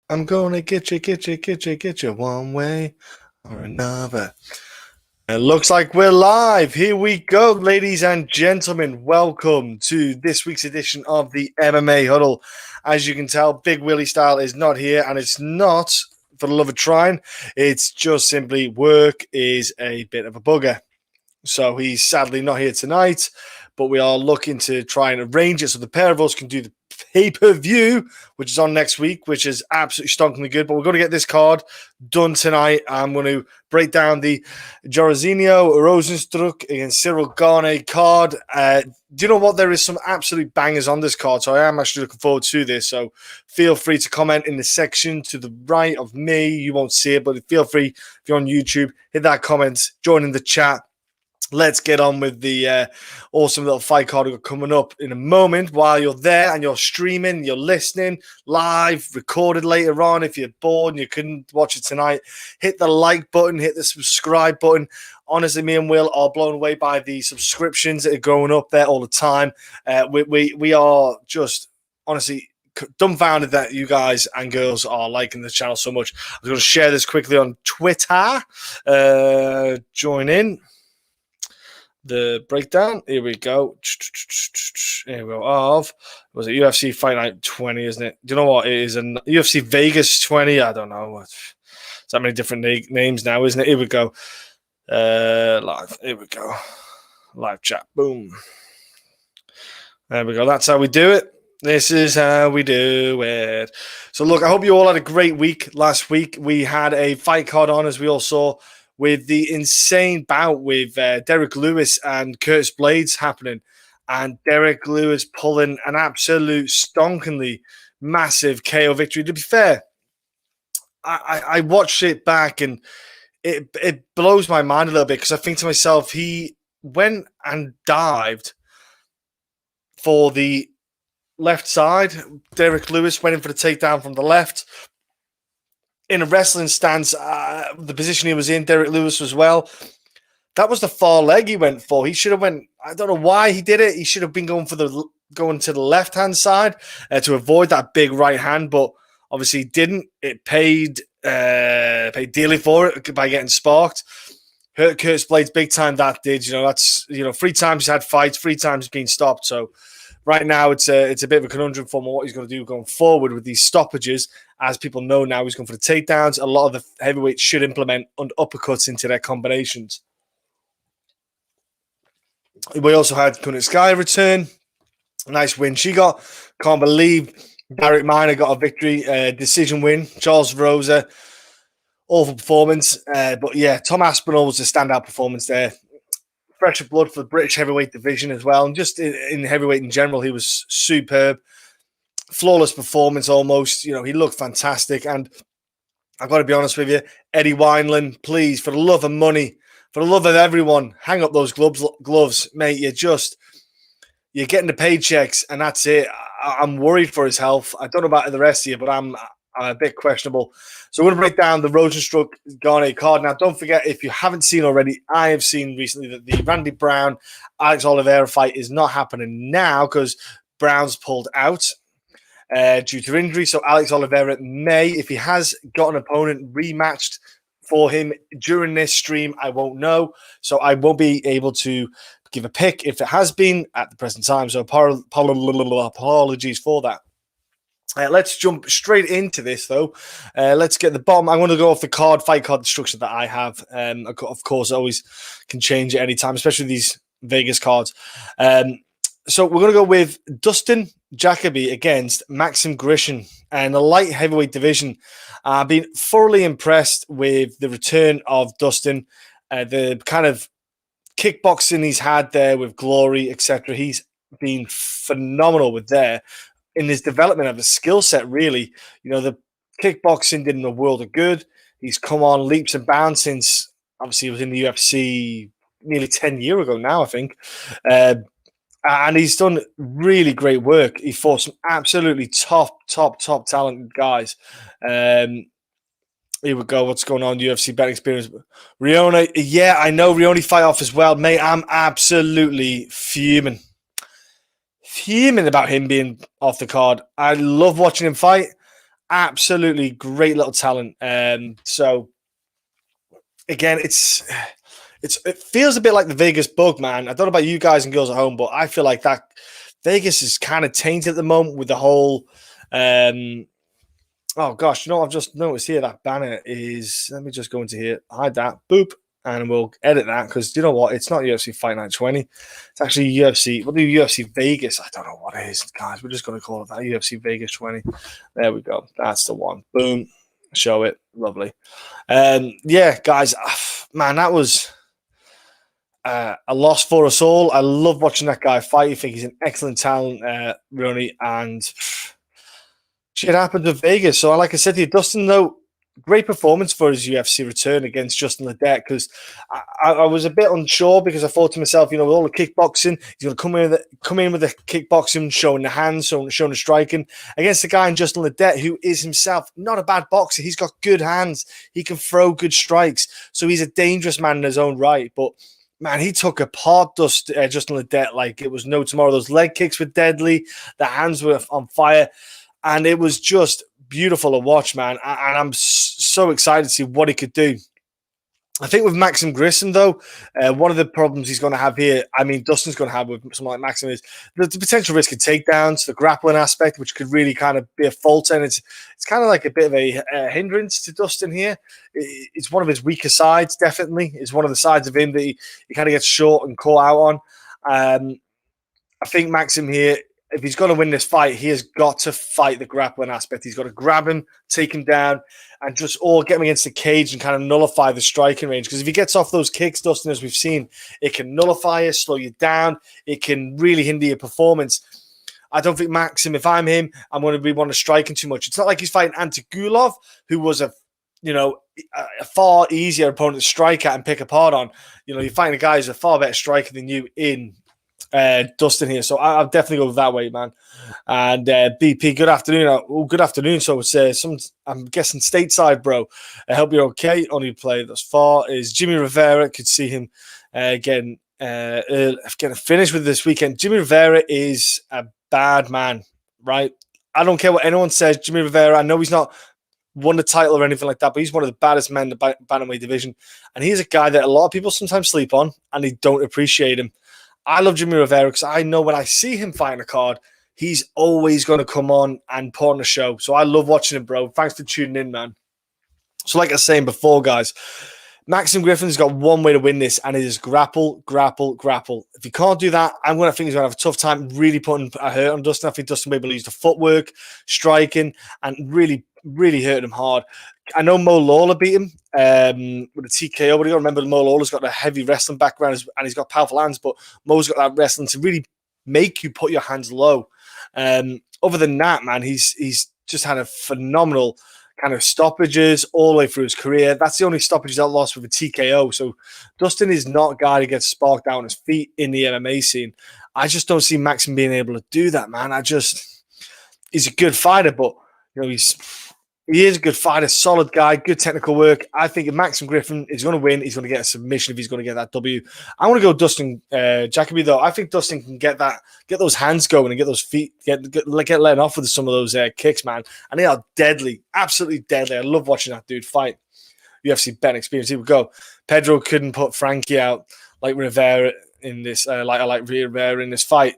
I'm gonna get you one way or another. It looks like we're live. Here we go, ladies and gentlemen. Welcome to this week's edition of the MMA Huddle. As you can tell, Big Willie Style is not here, and it's not for the love of trying. It's just simply work is a bit of a bugger. So he's sadly not here tonight, but we are looking to try and arrange it so the pair of us can do the pay-per-view, which is on next week, which is absolutely stonkingly good. But we're going to get this card done tonight. I'm going to break down the Jairzinho Rozenstruik against Cyril Gane card. Do you know what? There is some absolute bangers on this card, so I am actually looking forward to this. So feel free to comment in the section to the right of me. You won't see it, but feel free, if you're on YouTube, hit that comment, join in the chat. Let's get on with the awesome little fight card coming up in a moment. While you're there and you're streaming, you're listening live, recorded later on. If you're bored and you couldn't watch it tonight, hit the like button, hit the subscribe button. Honestly, me and Will are blown away by the subscriptions that are going up there all the time. We are just honestly dumbfounded that you guys and girls are liking the channel so much. I'm going to share this quickly on Twitter. Join in. The breakdown. Here we go. Here we go. Was it UFC Fight Night 20, isn't it? Do you know what? It is a UFC Vegas 20. I don't know. It's that many different names now, isn't it? Here we go. Live. Here we go. Live chat. Boom. There we go. That's how we do it. This is how we do it. So, look, I hope you all had a great week last week. We had a fight card on, as we all saw, with the insane bout with Derek Lewis and Curtis Blades happening, and Derek Lewis pulling an absolute stonkingly massive KO victory. To be fair, I watched it back, and it blows my mind a little bit because I think to myself, he went and dived for the left side. Derek Lewis went in for the takedown from the left. In a wrestling stance, the position he was in, Derek Lewis as well, that was the far leg he went for. He should have went, I don't know why he did it. He should have been going to the left-hand side to avoid that big right hand, but obviously he didn't. It paid dearly for it by getting sparked. Hurt Curtis Blades big time, that did. That's 3 times he's had fights, 3 times he's been stopped. So right now, it's a bit of a conundrum for him on what he's going to do going forward with these stoppages. As people know now, he's going for the takedowns. A lot of the heavyweights should implement uppercuts into their combinations. We also had Kunitskaya return. Nice win she got. Can't believe Derek Minor got a victory, decision win. Charles Rosa, awful performance. But yeah, Tom Aspinall was a standout performance there. Fresh of blood for the British heavyweight division as well. And just in heavyweight in general, he was superb. Flawless performance almost. He looked fantastic. And I've got to be honest with you, Eddie Wineland, please, for the love of money, for the love of everyone, hang up those gloves, mate. You're getting the paychecks, and that's it. I'm worried for his health. I don't know about the rest of you, but I'm a bit questionable. So we're going to break down the Rozenstruik Gane card. Now, don't forget, if you haven't seen already, I have seen recently that the Randy Brown, Alex Oliveira fight is not happening now because Brown's pulled out due to injury. So Alex Oliveira may, if he has got an opponent rematched for him during this stream, I won't know. So I won't be able to give a pick if it has been at the present time. So apologies for that. Let's jump straight into this, though. Let's get the bottom. I'm going to go off the fight card structure that I have. Of course, I always can change at any time, especially these Vegas cards. So we're going to go with Dustin Jacoby against Maxim Grishin and the light heavyweight division. I've been thoroughly impressed with the return of Dustin, the kind of kickboxing he's had there with Glory, etc. He's been phenomenal with there in his development of his skill set, really. The kickboxing did him a world of good. He's come on leaps and bounds since, obviously, he was in the UFC nearly 10 years ago now, I think. And he's done really great work. He fought some absolutely top talented guys. Here we go. What's going on? UFC betting experience. Rione. Yeah, I know Rione fight off as well. Mate, I'm absolutely fuming about him being off the card. I love watching him fight. absolutely great little talent. So again, it feels a bit like the Vegas bug, man. I don't know about you guys and girls at home, but I feel like that Vegas is kind of tainted at the moment with the whole. Oh gosh, you know what I've just noticed here? That banner is. Let me just go into here, hide that, boop, and we'll edit that because you know what? It's not UFC Fight Night 20. It's actually UFC. We'll do UFC Vegas. I don't know what it is, guys. We're just going to call it that UFC Vegas 20. There we go. That's the one. Boom. Show it. Lovely. Yeah, guys. Man, that was a loss for us all. I love watching that guy fight. I think he's an excellent talent, Ronnie, and shit happened to Vegas. So, like I said to you, Dustin, though, great performance for his UFC return against Justin Ledet because I was a bit unsure because I thought to myself, you know, with all the kickboxing, he's going to come in with the kickboxing, showing the hands, showing the striking against the guy in Justin Ledet who is himself not a bad boxer. He's got good hands. He can throw good strikes. So he's a dangerous man in his own right. But man, he took apart Justin Ledet like it was no tomorrow. Those leg kicks were deadly. The hands were on fire. And it was just beautiful to watch, man. And I'm so excited to see what he could do. I think with Maxim Grishin, though, one of the problems he's going to have here, I mean, Dustin's going to have with someone like Maxim is the potential risk of takedowns, the grappling aspect, which could really kind of be a fault. And it's kind of like a bit of a hindrance to Dustin here. It's one of his weaker sides, definitely. It's one of the sides of him that he kind of gets short and caught out on. I think Maxim here, if he's going to win this fight, he has got to fight the grappling aspect. He's got to grab him, take him down, and just get him against the cage and kind of nullify the striking range. Because if he gets off those kicks, Dustin, as we've seen, it can nullify you, slow you down. It can really hinder your performance. I don't think Maxim, if I'm him, I'm going to be one of striking too much. It's not like he's fighting Ankalaev, who was a far easier opponent to strike at and pick apart on. You know, you're fighting a guy who's a far better striker than you in Dustin here, so I'll definitely go that way, man. And BP, good afternoon. Good afternoon. So it's I'm guessing stateside, bro. I hope you're okay. Only play thus far is Jimmie Rivera. Could see him getting a finish with this weekend. Jimmie Rivera is a bad man, right? I don't care what anyone says. Jimmie Rivera. I know he's not won the title or anything like that, but he's one of the baddest men in the bantamweight division, and he's a guy that a lot of people sometimes sleep on, and they don't appreciate him. I love Jimmie Rivera because I know when I see him fighting a card, he's always going to come on and put on a show. So I love watching him, bro. Thanks for tuning in, man. So like I was saying before, guys, Maxim Griffin's got one way to win this, and it is grapple, grapple, grapple. If he can't do that, I'm going to think he's going to have a tough time really putting a hurt on Dustin. I think Dustin will be able to use the footwork, striking, and really, really hurt him hard. I know Mo Lawler beat him with a TKO, but you got to remember Mo Lawler's got a heavy wrestling background and he's got powerful hands, but Mo's got that wrestling to really make you put your hands low. Other than that, man, he's just had a phenomenal kind of stoppages all the way through his career. That's the only stoppages I lost with a TKO. So Dustin is not a guy who gets sparked down his feet in the MMA scene. I just don't see Maxim being able to do that, man. He's a good fighter, but you know, he is a good fighter, solid guy, good technical work. I think if Maxim Griffin is going to win, he's going to get a submission if he's going to get that W. I want to go Dustin Jacoby, though. I think Dustin can get those hands going and get those feet, get letting off with some of those kicks, man. And they are deadly, absolutely deadly. I love watching that dude fight. UFC bet experience. Here we go. Pedro couldn't put Frankie out like Rivera in this, like Rivera in this fight.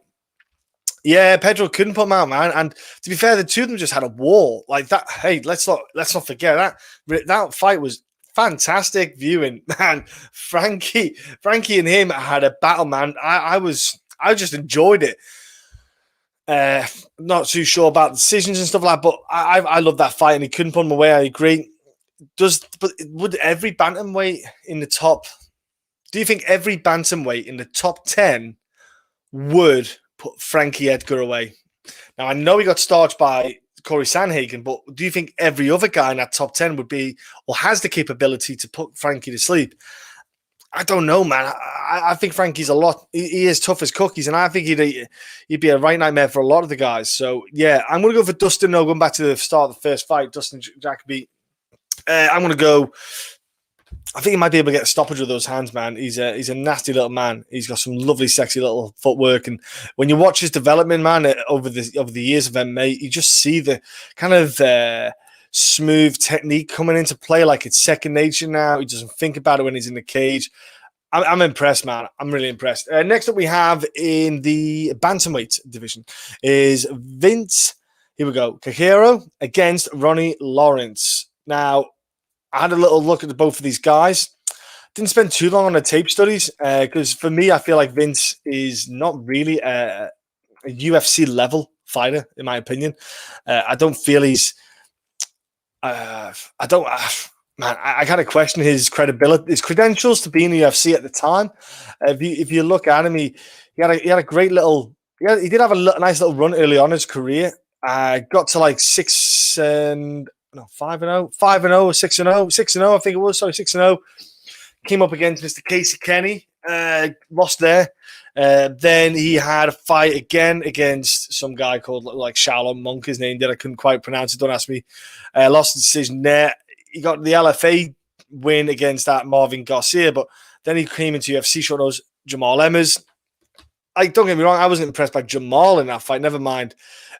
Yeah, Pedro couldn't put him out, man. And to be fair, the two of them just had a war like that. Hey, let's not forget that fight was fantastic viewing, man. Frankie and him had a battle, man. I just enjoyed it. Not too sure about decisions and stuff like that, but I love that fight, and he couldn't put him away. I agree. But would every bantamweight in the top? Do you think every bantamweight in the top 10 would put Frankie Edgar away? Now, I know he got starched by Corey Sanhagen, but do you think every other guy in that top 10 would be or has the capability to put Frankie to sleep? I don't know, man. I think Frankie's he is tough as cookies, and I think he'd be a right nightmare for a lot of the guys. So, yeah, I'm going to go for Dustin. No, going back to the start of the first fight, Dustin Jacoby. I'm going to go I think he might be able to get a stoppage with those hands, man. He's a nasty little man. He's got some lovely, sexy little footwork, and when you watch his development, man, over the years of MMA, you just see the kind of smooth technique coming into play, like it's second nature now. He doesn't think about it when he's in the cage. I'm impressed, man. I'm really impressed. Next up, we have in the bantamweight division is Vince. Here we go. Cachero against Ronnie Lawrence. Now, I had a little look at both of these guys. Didn't spend too long on the tape studies because for me, I feel like Vince is not really a UFC level fighter, in my opinion. I don't feel he's. I don't. Man, I kind of question his credibility, his credentials to be in the UFC at the time. If you look at him, he had a great little. He did have a nice little run early on in his career. Got to like 5-0, 5-0, or 6-0, 6-0. I think it was. Sorry, 6-0. Came up against Mr. Casey Kenny. Lost there. Then he had a fight again against some guy called like Shaolin Monk. His name did. I couldn't quite pronounce it. Don't ask me. Lost the decision there. He got the LFA win against that Marvin Garcia, but then he came into UFC short notice. Jamal Emmers. Don't get me wrong, I wasn't impressed by Jamal in that fight. Never mind.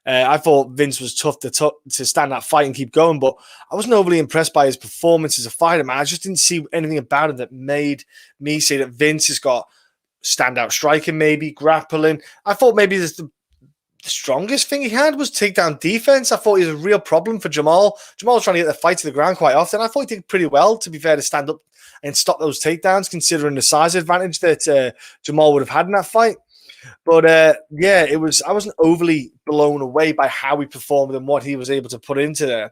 I thought Vince was tough to stand that fight and keep going, but I wasn't overly impressed by his performance as a fighter, man. I just didn't see anything about him that made me say that Vince has got standout striking, maybe grappling. I thought maybe the strongest thing he had was takedown defense. I thought he was a real problem for Jamal. Jamal was trying to get the fight to the ground quite often. I thought he did pretty well, to be fair, to stand up and stop those takedowns, considering the size advantage that Jamal would have had in that fight. But yeah, I wasn't overly blown away by how he performed and what he was able to put into there.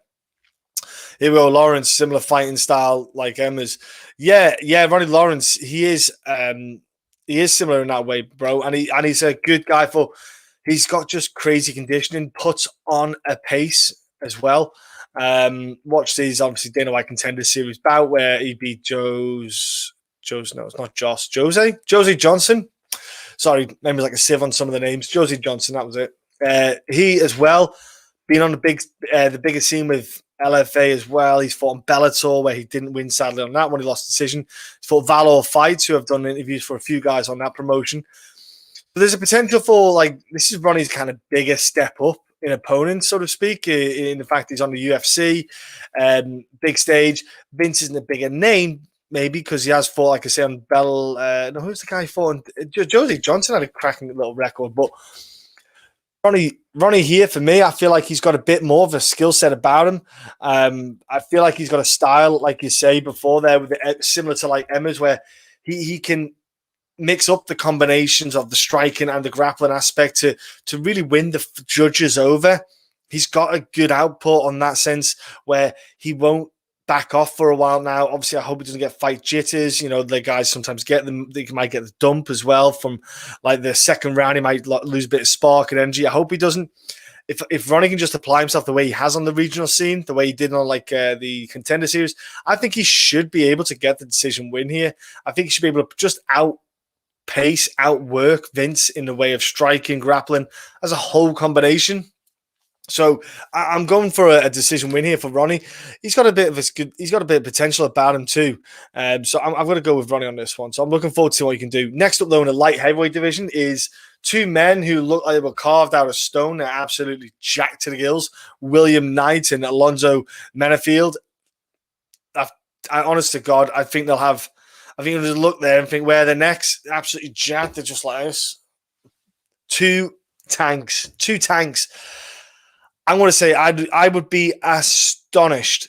Here we go, Lawrence, similar fighting style like Emma's. Yeah, Ronnie Lawrence, he is similar in that way, bro, and he's a good guy for. He's got just crazy conditioning, puts on a pace as well. Watched these, obviously, Dana White Contender Series bout where he beat Josie Johnson. Sorry, name was like a sieve on some of the names. Josie Johnson, that was it. He as well, been on the biggest scene with LFA as well. He's fought on Bellator where he didn't win, sadly, on that one. He lost decision. He's fought Valor Fights, who have done interviews for a few guys on that promotion. But there's a potential for, this is Ronnie's kind of biggest step up in opponents, so to speak, in the fact he's on the UFC, big stage. Vince isn't a bigger name, maybe, because he has fought, like I say, on who's the guy he fought? Josie Johnson had a cracking little record, but Ronnie here, for me, I feel like he's got a bit more of a skill set about him. I feel like he's got a style, like you say before there, similar to like Emma's, where he can mix up the combinations of the striking and the grappling aspect to really win the judges over. He's got a good output on that sense where he won't back off for a while now. Obviously, I hope he doesn't get fight jitters. You know, the guys sometimes get them. They might get the dump as well from like the second round. He might lose a bit of spark and energy. I hope he doesn't. If Ronnie can just apply himself the way he has on the regional scene, the way he did on the Contender Series, I think he should be able to get the decision win here. I think he should be able to just outwork Vince in the way of striking, grappling as a whole combination. So I'm going for a decision win here for Ronnie. He's got a bit of potential about him too. So I'm going to go with Ronnie on this one. So I'm looking forward to what he can do. Next up, though, in the light heavyweight division is two men who look like they were carved out of stone. They're absolutely jacked to the gills. William Knight and Alonzo Menifield. Honest to God, I think they'll just look there and think, where they're next? Absolutely jacked. They're just like this. Two tanks. I'm going to say I would be astonished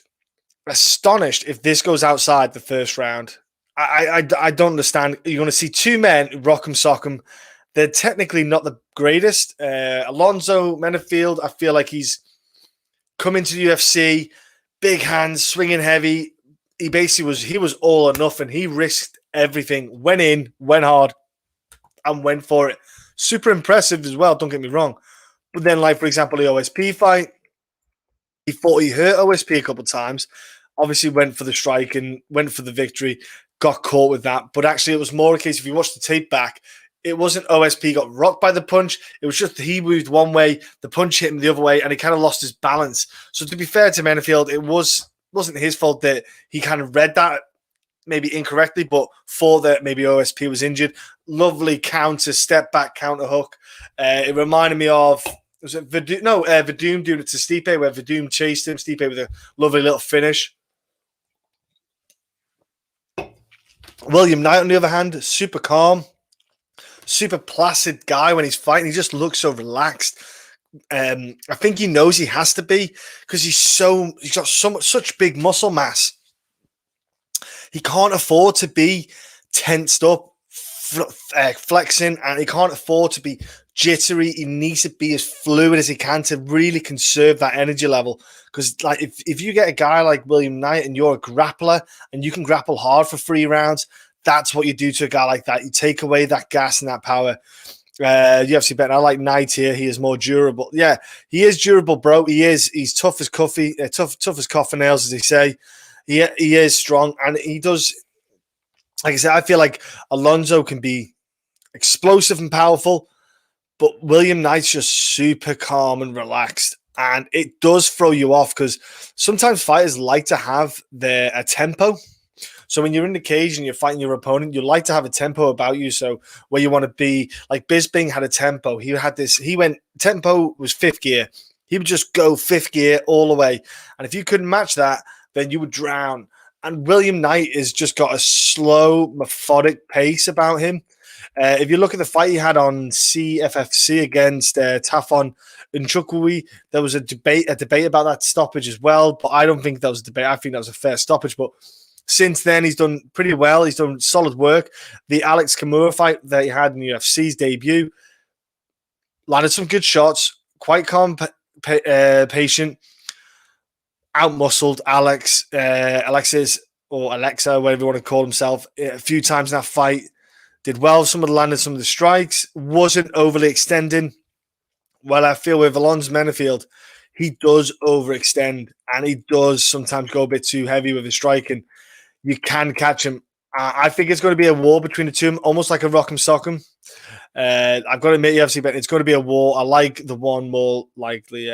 if this goes outside the first round. I don't understand. You're going to see two men rock 'em, sock 'em. They're technically not the greatest. Alonzo Menifield, I feel like he's come into the UFC, big hands, swinging heavy. He was all or nothing. He risked everything, went in, went hard, and went for it. Super impressive as well, don't get me wrong. But then, like, for example, the OSP fight, he hurt OSP a couple of times. Obviously went for the strike and went for the victory, got caught with that. But actually, it was more a case, if you watch the tape back, it wasn't OSP got rocked by the punch. It was just he moved one way, the punch hit him the other way, and he kind of lost his balance. So to be fair to Menifield, it wasn't his fault that he kind of read that maybe incorrectly, but for that maybe OSP was injured. Lovely counter, step back counter hook. It reminded me of, was it Verdum? No, Verdum doing it to Stipe, where Verdum chased him. Stipe with a lovely little finish. William Knight, on the other hand, super calm, super placid guy when he's fighting. He just looks so relaxed. I think he knows he has to be, because he's got such big muscle mass. He can't afford to be tensed up, flexing, and he can't afford to be jittery. He needs to be as fluid as he can to really conserve that energy level. Because like if you get a guy like William Knight and you're a grappler and you can grapple hard for 3 rounds, that's what you do to a guy like that. You take away that gas and that power. UFC bet. I like Knight here. He is more durable. Yeah, he is durable, bro. He is. He's tough as coffee, tough as coffin nails, as they say. He is strong, and he does. Like I said, I feel like Alonzo can be explosive and powerful, but William Knight's just super calm and relaxed, and it does throw you off because sometimes fighters like to have a tempo. So when you're in the cage and you're fighting your opponent, you like to have a tempo about you. So where you want to be, like Bisping had a tempo. He went, tempo was 5th gear. He would just go 5th gear all the way. And if you couldn't match that, then you would drown. And William Knight has just got a slow, methodic pace about him. If you look at the fight he had on CFFC against Tafon Nchukwi, there was a debate about that stoppage as well. But I don't think that was a debate. I think that was a fair stoppage. But since then, he's done pretty well. He's done solid work. The Alex Kimura fight that he had in UFC's debut, landed some good shots, quite calm, patient, outmuscled Alexis, or Alexa, whatever you want to call himself, a few times in that fight. Did well. Landed some of the strikes. Wasn't overly extending. Well, I feel with Alonzo Menifield, he does overextend, and he does sometimes go a bit too heavy with his striking. You can catch him. I think it's going to be a war between the two, almost like a rock'em sock'em. I've got to admit, UFC, but it's going to be a war. I like the one more likely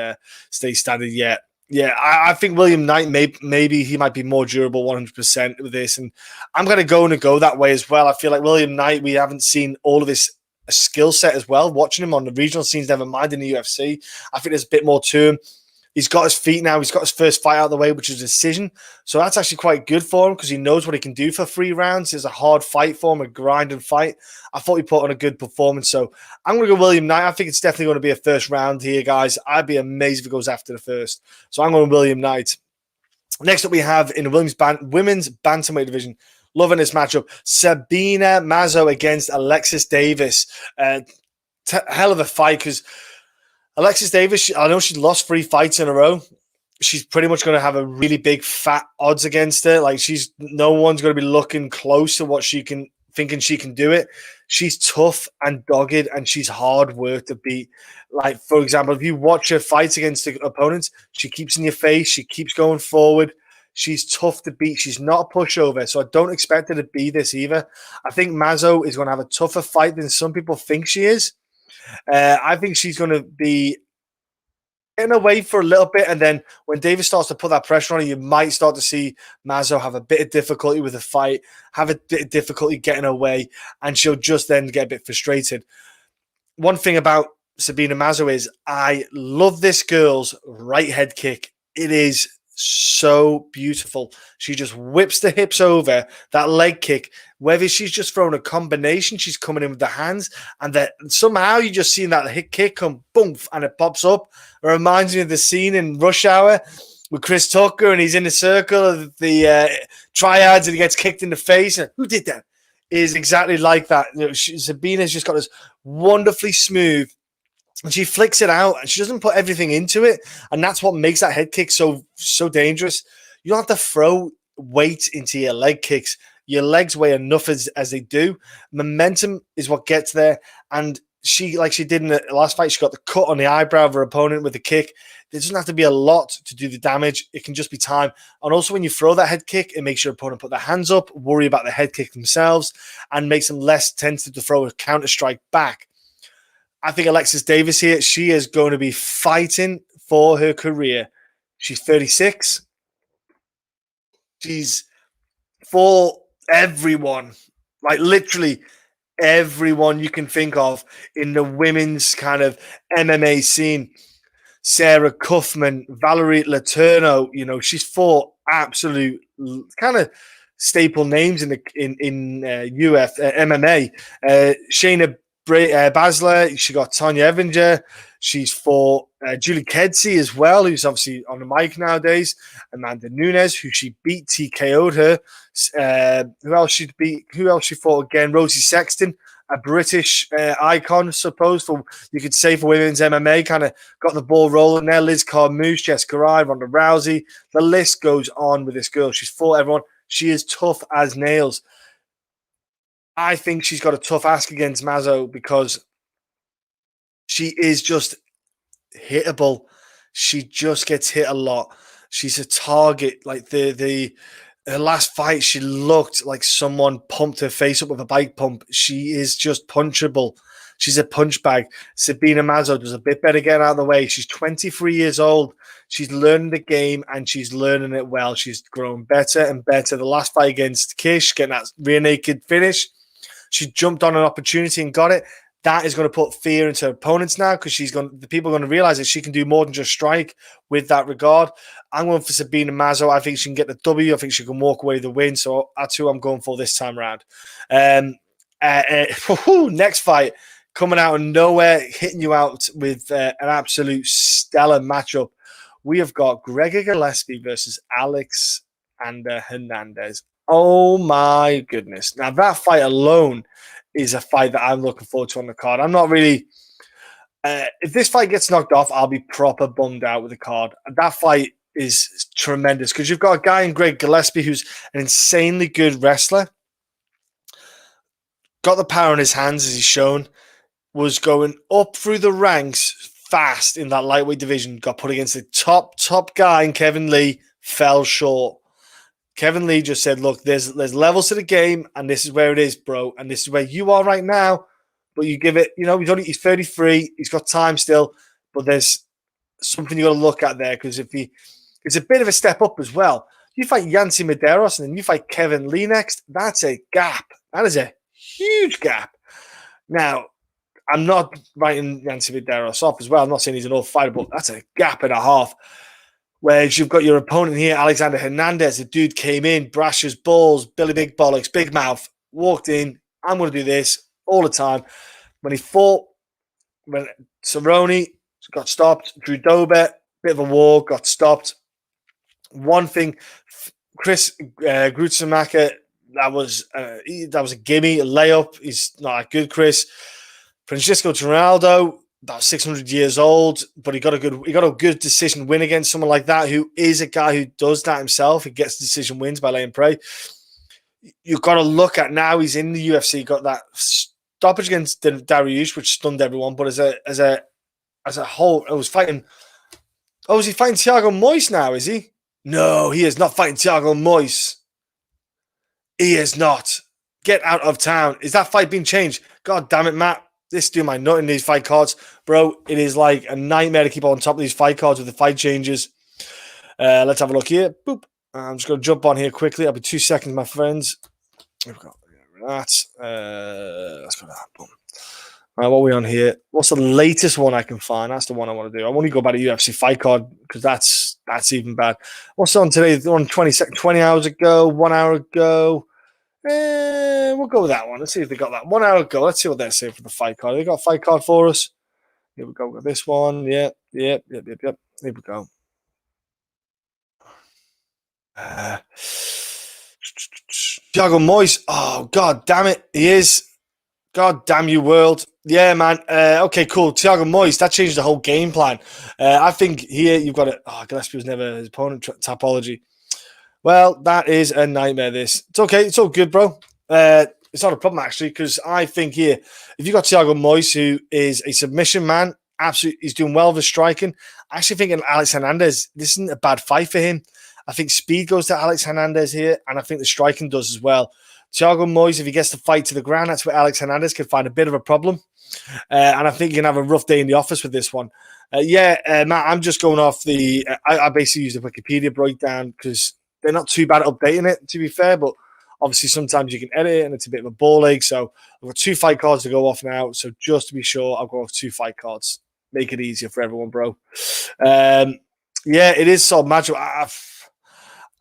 stay standard yet. Yeah, I think William Knight, maybe he might be more durable 100% with this. And I'm going to go that way as well. I feel like William Knight, we haven't seen all of his skill set as well. Watching him on the regional scenes, never mind in the UFC, I think there's a bit more to him. He's got his feet now. He's got his first fight out of the way, which is a decision. So that's actually quite good for him because he knows what he can do for 3 rounds. It's a hard fight for him, a grind and fight. I thought he put on a good performance. So I'm going to go William Knight. I think it's definitely going to be a first round here, guys. I'd be amazed if it goes after the first. So I'm going William Knight. Next up, we have in the women's bantamweight division, loving this matchup, Sabina Mazo against Alexis Davis. Hell of a fight because Alexis Davis, I know she lost 3 fights in a row. She's pretty much going to have a really big fat odds against her. Like no one's going to be looking close to what thinking she can do it. She's tough and dogged, and she's hard work to beat. Like, for example, if you watch her fights against the opponents, she keeps in your face. She keeps going forward. She's tough to beat. She's not a pushover, so I don't expect her to be this either. I think Mazo is going to have a tougher fight than some people think she is. I think she's going to be getting away for a little bit, and then when Davis starts to put that pressure on her, you might start to see Mazo have a bit of difficulty with the fight, have a bit of difficulty getting away, and she'll just then get a bit frustrated. One thing about Sabina Mazo is I love this girl's right head kick. It is so beautiful. She just whips the hips over, that leg kick. Whether she's just throwing a combination, she's coming in with the hands, and that somehow you just seen that hit kick come boom, and it pops up. It reminds me of the scene in Rush Hour with Chris Tucker, and he's in the circle of the triads, and he gets kicked in the face. And who did that? It is exactly like that. Sabina's just got this wonderfully smooth, and she flicks it out, and she doesn't put everything into it, and that's what makes that head kick so dangerous. You don't have to throw weight into your leg kicks. Your legs weigh enough as they do. Momentum is what gets there, and she, like she did in the last fight, she got the cut on the eyebrow of her opponent with the kick. There doesn't have to be a lot to do the damage. It can just be time. And also when you throw that head kick, it makes your opponent put their hands up, worry about the head kick themselves, and makes them less tentative to throw a counter strike back. I think Alexis Davis here, she is going to be fighting for her career. She's 36. She's for everyone, like literally everyone you can think of in the women's kind of MMA scene. Sarah Kaufman, Valerie Letourneau, she's fought absolute kind of staple names in the MMA. Shayna Baszler, she got Tanya Evinger. She's fought Julie Kedzie as well, who's obviously on the mic nowadays. Amanda Nunes, who she beat, TKO'd her. Who else she beat? Who else she fought again? Rosie Sexton, a British icon, I suppose, for you could say for women's MMA, kind of got the ball rolling there. Liz Carmouche, Jessica Rai, Ronda Rousey. The list goes on with this girl. She's fought everyone. She is tough as nails. I think she's got a tough ask against Mazo because she is just hittable. She just gets hit a lot. She's a target. Like her last fight, she looked like someone pumped her face up with a bike pump. She is just punchable. She's a punch bag. Sabina Mazo does a bit better getting out of the way. She's 23 years old. She's learning the game and she's learning it well. She's grown better and better. The last fight against Kish, getting that rear naked finish, she jumped on an opportunity and got it. That is going to put fear into her opponents now because the people are going to realize that she can do more than just strike with that regard. I'm going for Sabina Mazo. I think she can get the W. I think she can walk away with the win. So that's who I'm going for this time around. Next fight, coming out of nowhere, hitting you out with an absolute stellar matchup. We have got Gregor Gillespie versus Alex and Hernandez. Oh my goodness. Now that fight alone is a fight that I'm looking forward to on the card. I'm not really... if this fight gets knocked off, I'll be proper bummed out with the card. That fight is tremendous because you've got a guy in Greg Gillespie who's an insanely good wrestler. Got the power in his hands, as he's shown. Was going up through the ranks fast in that lightweight division. Got put against the top guy in Kevin Lee. Fell short. Kevin Lee just said, look, there's levels to the game, and this is where it is, bro. And this is where you are right now. But you give it, he's 33. He's got time still. But there's something you got to look at there because it's a bit of a step up as well. You fight Yancy Medeiros and then you fight Kevin Lee next. That's a gap. That is a huge gap. Now, I'm not writing Yancy Medeiros off as well. I'm not saying he's an old fighter, but that's a gap and a half. Whereas you've got your opponent here, Alexander Hernandez. The dude came in, brash as balls, Billy Big Bollocks, big mouth, walked in. I'm going to do this all the time. When he fought, when Cerrone got stopped, Drew Dober, bit of a war, got stopped. One thing, Chris Grutzemacher, that was a gimme, a layup. He's not that good, Chris. Francisco Ronaldo, about 600 years old, but he got a good decision win against someone like that, who is a guy who does that himself. He gets decision wins by laying prey. You've got to look at now. He's in the UFC. Got that stoppage against Dariush, which stunned everyone. But as a whole, it was fighting. Oh, is he fighting Thiago Moises now? Is he? No, he is not fighting Thiago Moises. He is not. Get out of town. Is that fight being changed? God damn it, Matt. This doing my nut in these fight cards. Bro, it is like a nightmare to keep on top of these fight cards with the fight changes. Let's have a look here. Boop. I'm just going to jump on here quickly. I'll be 2 seconds, my friends. We've got that. Let's go to that. Boom. All right, what are we on here? What's the latest one I can find? That's the one I want to do. I want to go by the UFC fight card because that's even bad. What's on today? On 20 hours ago, 1 hour ago. We'll go with that one. Let's see if they got that 1 hour ago. Let's see what they're saying for the fight card. They got a fight card for us. Here we go with this one. Yep. Here we go. Thiago Moises. Oh, God damn it. He is. God damn you, world. Yeah, man. Okay, cool. Thiago Moises, that changed the whole game plan. I think here you've got it. Oh, Gillespie was never his opponent. Topology. Well, that is a nightmare, this. It's okay. It's all good, bro. It's not a problem, actually, because I think here, if you've got Thiago Moises, who is a submission man, absolutely, he's doing well with striking. I actually think Alex Hernandez, this isn't a bad fight for him. I think speed goes to Alex Hernandez here, and I think the striking does as well. Thiago Moises, if he gets the fight to the ground, that's where Alex Hernandez could find a bit of a problem. And I think you can have a rough day in the office with this one. Matt, I'm just going off I basically use the Wikipedia breakdown because they're not too bad at updating it, to be fair, but Obviously, sometimes you can edit it and it's a bit of a ball ache. So I've got 2 fight cards to go off now. So just to be sure, I'll go off 2 fight cards. Make it easier for everyone, bro. Yeah, it is solid matchup.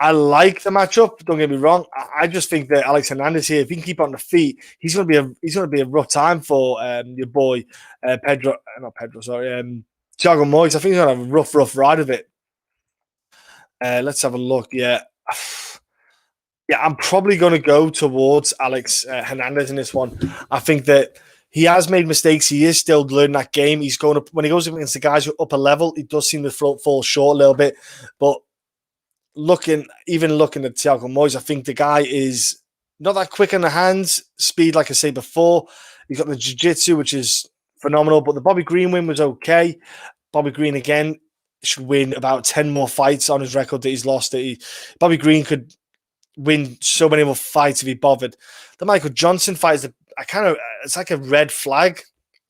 I like the matchup. Don't get me wrong. I just think that Alex Hernandez here, if he can keep on the feet, he's going to be a rough time for your boy Pedro. Not Pedro. Sorry, Thiago Moises. I think he's going to have a rough ride of it. Let's have a look. Yeah. Yeah, I'm probably going to go towards Alex Hernandez in this one. I think that he has made mistakes. He is still learning that game. He's going to, when he goes against the guys who are upper level, he does seem to fall short a little bit. But looking at Thiago Moises, I think the guy is not that quick in the hands. Speed, like I say before. He's got the jiu-jitsu, which is phenomenal. But the Bobby Green win was okay. Bobby Green, again, should win about 10 more fights on his record that he's lost. Bobby Green could win so many more fights if he bothered. The Michael Johnson fight is it's like a red flag.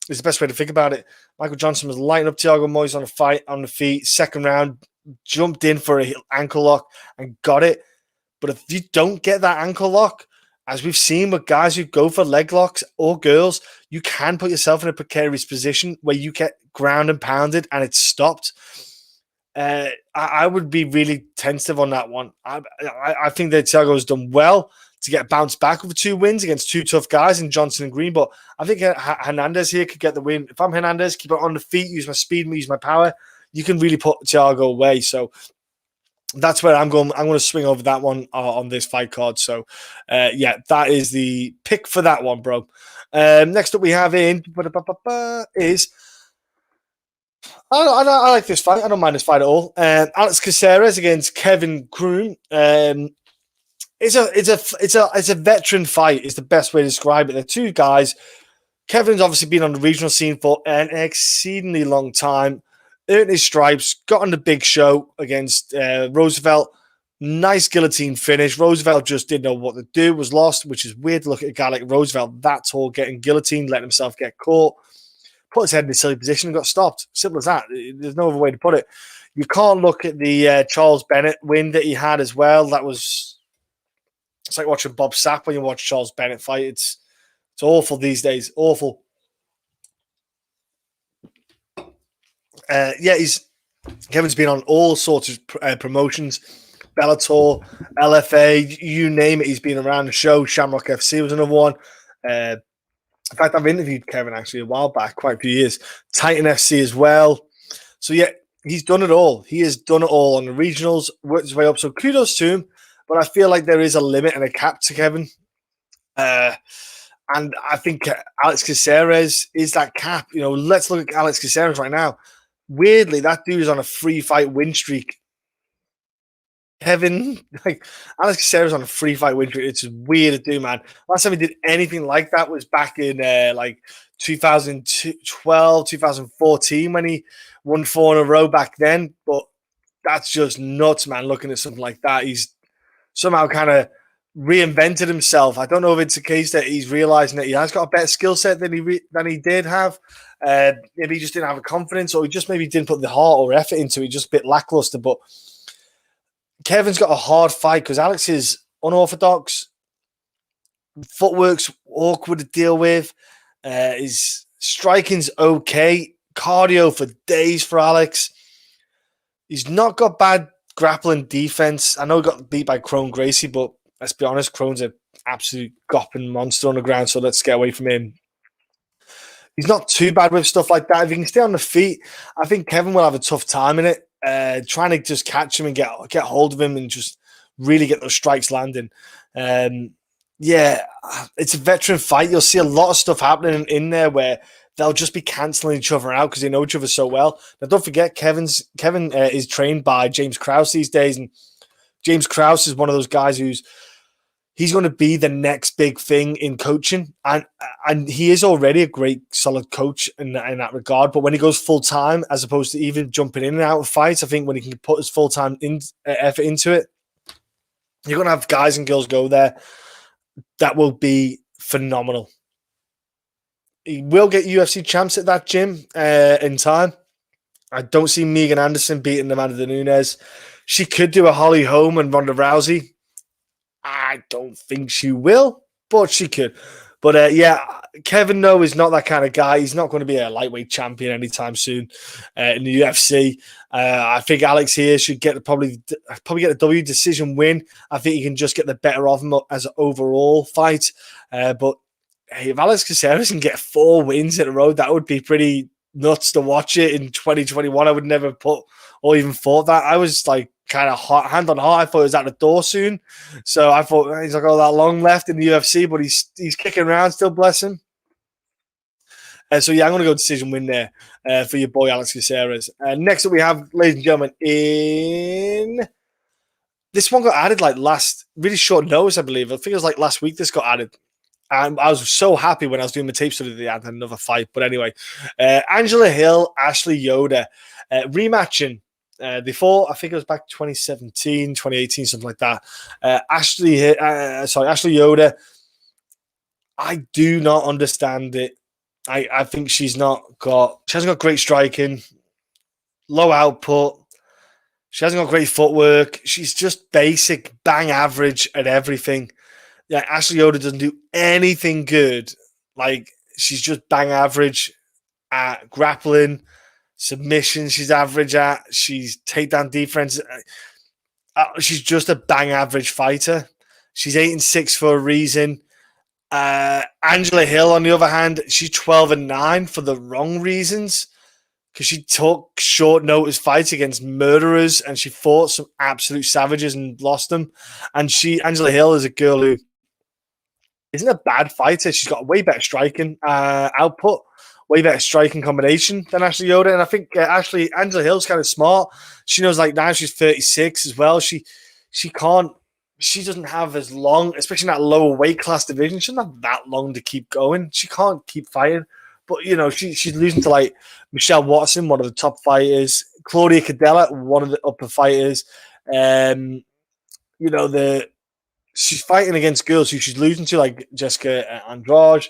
Is the best way to think about it. Michael Johnson was lighting up Thiago Moises on the feet. Second round, jumped in for an ankle lock and got it. But if you don't get that ankle lock, as we've seen with guys who go for leg locks or girls, you can put yourself in a precarious position where you get ground and pounded and it's stopped. I would be really tentative on that one. I think that Thiago has done well to get bounced back with 2 wins against 2 tough guys in Johnson and Green. But I think Hernandez here could get the win. If I'm Hernandez, keep it on the feet, use my speed, use my power, you can really put Thiago away. So that's where I'm going. I'm going to swing over that one on this fight card. So, yeah, that is the pick for that one, bro. Next up we have is... I like this fight. I don't mind this fight at all. Alex Caceres against Kevin Croom. It's a veteran fight. Is the best way to describe it. They're 2 guys. Kevin's obviously been on the regional scene for an exceedingly long time. Earned his stripes. Got on the big show against Roosevelt. Nice guillotine finish. Roosevelt just didn't know what to do. Was lost, which is weird to look at a guy like Roosevelt that tall getting guillotined, letting himself get caught. Put his head in a silly position and got stopped. Simple as that. There's no other way to put it. You can't look at the Charles Bennett win that he had as well. It's like watching Bob Sapp when you watch Charles Bennett fight. It's awful these days. Awful. Yeah, Kevin's been on all sorts of promotions. Bellator, LFA, you name it. He's been around the show. Shamrock FC was another one. In fact, I've interviewed Kevin actually a while back, quite a few years. Titan FC as well. So, yeah, he's done it all. He has done it all on the regionals, worked his way up. So, kudos to him. But I feel like there is a limit and a cap to Kevin. And I think Alex Caceres is that cap. You know, let's look at Alex Caceres right now. Weirdly, that dude is on a 3-fight win streak. Kevin, Alex Caceres on a 3-fight win streak. It's weird to do, man. Last time he did anything like that was back in 2012, 2014 when he won 4 in a row back then. But that's just nuts, man, looking at something like that. He's somehow kind of reinvented himself. I don't know if it's a case that he's realizing that he has got a better skill set than he did have. Maybe he just didn't have a confidence, or he just maybe didn't put the heart or effort into it. Just a bit lackluster. But Kevin's got a hard fight because Alex is unorthodox. Footwork's awkward to deal with. His striking's okay. Cardio for days for Alex. He's not got bad grappling defense. I know he got beat by Croom Gracie, but let's be honest, Croom's an absolute gopping monster on the ground, so let's get away from him. He's not too bad with stuff like that. If he can stay on the feet, I think Kevin will have a tough time in it. Trying to just catch him and get hold of him and just really get those strikes landing. Yeah, it's a veteran fight. You'll see a lot of stuff happening in there where they'll just be cancelling each other out because they know each other so well. Now, don't forget, Kevin is trained by James Krause these days, and James Krause is one of those guys he's going to be the next big thing in coaching, and he is already a great, solid coach in that regard. But when he goes full time, as opposed to even jumping in and out of fights, I think when he can put his full time effort into it, you're going to have guys and girls go there that will be phenomenal. He will get UFC champs at that gym in time. I don't see Megan Anderson beating Amanda Nunes. She could do a Holly Holm and Ronda Rousey. I don't think she will, but she could. But yeah, Kevin, no, is not that kind of guy. He's not going to be a lightweight champion anytime soon in the UFC. I think Alex here should get probably get a W decision win. I think he can just get the better of him as an overall fight. But hey, if Alex Caceres can get 4 wins in a row, that would be pretty nuts to watch it in 2021. I would never put or even thought that. I was like kind of hand on heart. I thought he was at the door soon. So I thought he's not got that long left in the UFC, but he's kicking around still, bless him. So yeah, I'm going to go decision win there for your boy Alex Caceres. Next up we have, ladies and gentlemen, in this one got added like really short notice, I believe. I think it was like last week this got added. And I was so happy when I was doing the tape study that they had another fight. But anyway, Angela Hill, Ashley Yoder, rematching. They fought, I think it was back 2017, 2018, something like that. Ashley Yoder, I do not understand it. I think she hasn't got great striking, low output. She hasn't got great footwork. She's just basic, bang average at everything. Yeah, Ashley Yoder doesn't do anything good. Like, she's just bang average at grappling, submission. She's average at. She's takedown defense. She's just a bang average fighter. She's 8-6 for a reason. Angela Hill, on the other hand, she's 12-9 for the wrong reasons. Because she took short notice fights against murderers and she fought some absolute savages and lost them. And Angela Hill is a girl who isn't a bad fighter. She's got way better striking output, way better striking combination than Ashley Yoder. And I think Angela Hill's kind of smart. She knows, like, now she's 36 as well. She doesn't have as long, especially in that lower weight class division. She doesn't have that long to keep going. She can't keep fighting. But, you know, she's losing to, like, Michelle Watson, one of the top fighters, Claudia Cadella, one of the upper fighters. She's fighting against girls who she's losing to, like Jessica Andrade.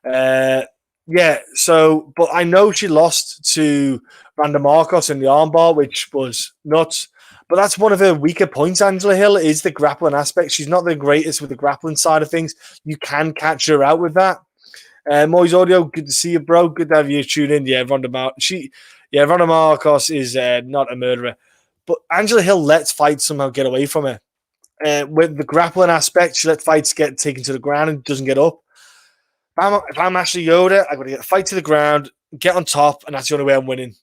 But I know she lost to Randa Marcos in the armbar, which was nuts. But that's one of her weaker points, Angela Hill, is the grappling aspect. She's not the greatest with the grappling side of things. You can catch her out with that. Moises Audio, good to see you, bro. Good to have you tune in. Yeah, Randa Marcos is not a murderer. But Angela Hill lets fights somehow get away from her. With the grappling aspect, she lets fights get taken to the ground and doesn't get up. If I'm Ashley Yoder, I've got to get a fight to the ground, get on top, and that's the only way I'm winning.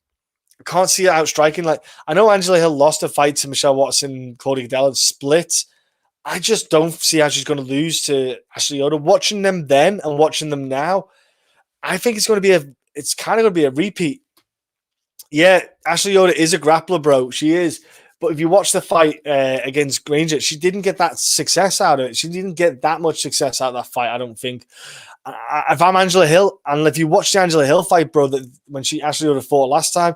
I can't see her outstriking. Like, I know Angela Hill lost a fight to Michelle Watson, Claudia Cadella, split. I just don't see how she's going to lose to Ashley Yoder. Watching them then and watching them now, I think it's kind of going to be a repeat. Yeah, Ashley Yoder is a grappler, bro. She is. But if you watch the fight against Granger, she didn't get that success out of it. She didn't get that much success out of that fight, I don't think. If I'm Angela Hill, and if you watch the Angela Hill fight, bro, when Ashley Yoder fought last time,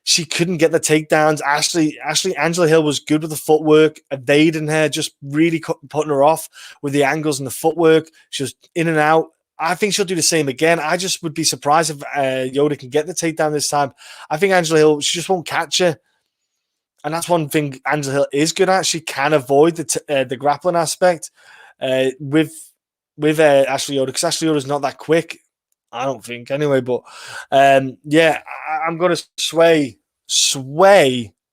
she couldn't get the takedowns. Angela Hill was good with the footwork, evading her, just really putting her off with the angles and the footwork. She was in and out. I think she'll do the same again. I just would be surprised if Yoder can get the takedown this time. I think Angela Hill, she just won't catch her. And that's one thing Angela Hill is good at. She can avoid the grappling aspect with Ashley Yoder, because Ashley Yoder's not that quick. I don't think anyway, but I'm going to sway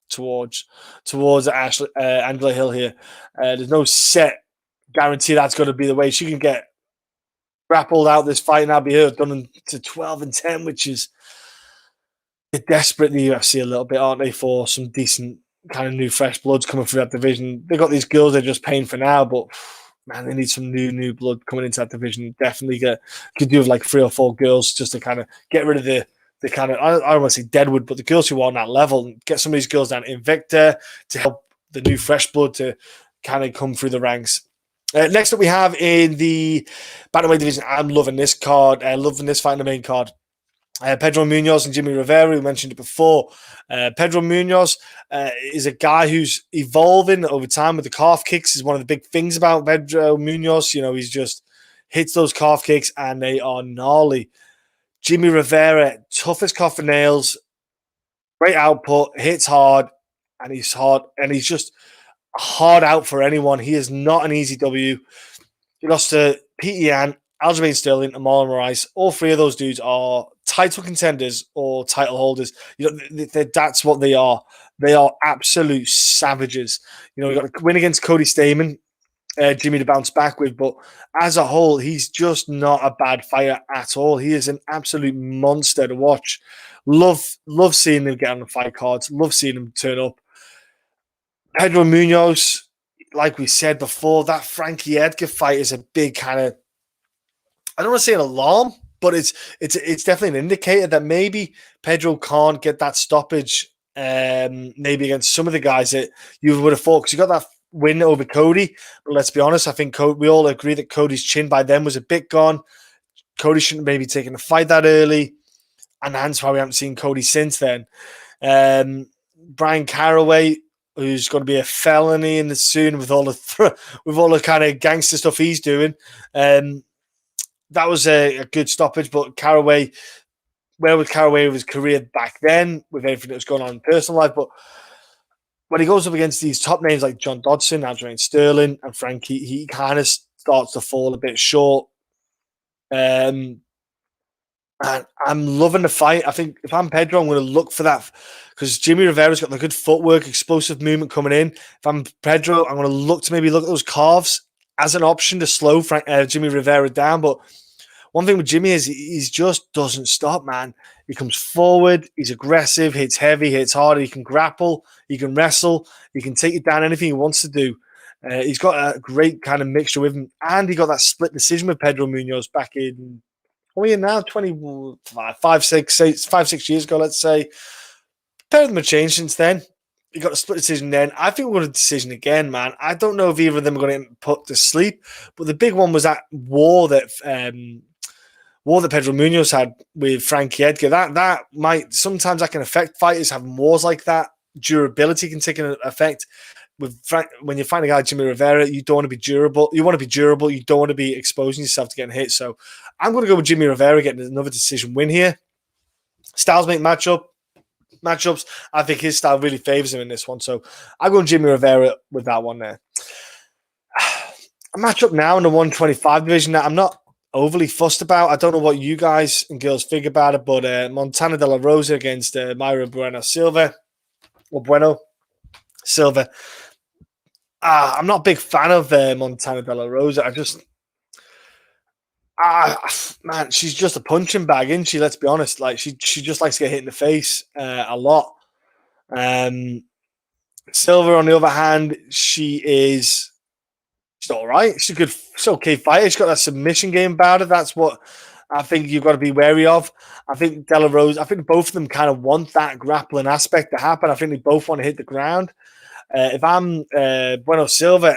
towards Angela Hill here. There's no set guarantee that's going to be the way. She can get grappled out this fight, and I'll be here done to 12-10, which is desperate in the UFC a little bit, aren't they, for some decent kind of new fresh bloods coming through that division. They got these girls they're just paying for now, but man, they need some new blood coming into that division. Definitely could do with like 3 or 4 girls just to kind of get rid of the kind of, I don't want to say deadwood, but the girls who are on that level, and get some of these girls down Invicta to help the new fresh blood to kind of come through the ranks. Next up we have in the bantamweight division, I'm loving this card, loving this fight in the main card. Pedro Munhoz and Jimmie Rivera, we mentioned it before. Pedro Munhoz is a guy who's evolving over time with the calf kicks. Is one of the big things about Pedro Munhoz. You know, he's just hits those calf kicks and they are gnarly. Jimmie Rivera, tough as coffin nails, great output, hits hard, and he's just hard out for anyone. He is not an easy W. He lost to Pete Yan, Aljamain Sterling, and Marlon Moraes. All three of those dudes are title contenders or title holders. That's what they are. They are absolute savages. We got a win against Cody Stamen, Jimmie to bounce back with, but as a whole, he's just not a bad fighter at all. He is an absolute monster to watch. Love seeing him get on the fight cards. Love seeing him turn up. Pedro Munhoz, like we said before, that Frankie Edgar fight is a big kind of, I don't want to say an alarm, but it's definitely an indicator that maybe Pedro can't get that stoppage, maybe against some of the guys that you would have thought, because you got that win over Cody. But let's be honest, I think we all agree that Cody's chin by then was a bit gone. Cody shouldn't maybe taken the fight that early, and hence why we haven't seen Cody since then. Brian Caraway, who's going to be a felony in the soon with all the kind of gangster stuff he's doing. That was a good stoppage, but Caraway, where was Caraway with his career back then, with everything that was going on in personal life? But when he goes up against these top names like John Dodson, Aljamain Sterling, and Frankie, he kind of starts to fall a bit short. And I'm loving the fight. I think if I'm Pedro, I'm going to look for that, because Jimmie Rivera's got the good footwork, explosive movement coming in. If I'm Pedro, I'm going to look at those calves as an option to slow Jimmie Rivera down. But one thing with Jimmie is he just doesn't stop, man. He comes forward, he's aggressive, hits heavy, hits hard, he can grapple, he can wrestle, he can take it down, anything he wants to do. He's got a great kind of mixture with him, and he got that split decision with Pedro Munhoz back in, what are you now, 5-6 years ago, let's say. Pair of them have changed since then. He got a split decision then. I think we're going to decision again, man. I don't know if either of them are going to get put to sleep, but the big one was that war that Pedro Munhoz had with Frankie Edgar. That might, sometimes that can affect fighters having wars like that. Durability can take an effect. When you find a guy like Jimmie Rivera, you don't want to be durable. You want to be durable. You don't want to be exposing yourself to getting hit. So I'm going to go with Jimmie Rivera getting another decision win here. Styles make matchups. I think his style really favors him in this one. So I'm going Jimmie Rivera with that one there. A matchup now in the 125 division that I'm not overly fussed about. I don't know what you guys and girls think about it, but Montana De La Rosa against Mayra Bueno Silva. I'm not a big fan of Montana De La Rosa. Man, she's just a punching bag, isn't she? Let's be honest. Like she just likes to get hit in the face a lot. Silva, on the other hand, she's all right. She's okay fighter. She's got that submission game about her. That's what I think you've got to be wary of. I think De La Rosa, I think both of them kind of want that grappling aspect to happen. I think they both want to hit the ground. If I'm Bueno Silva,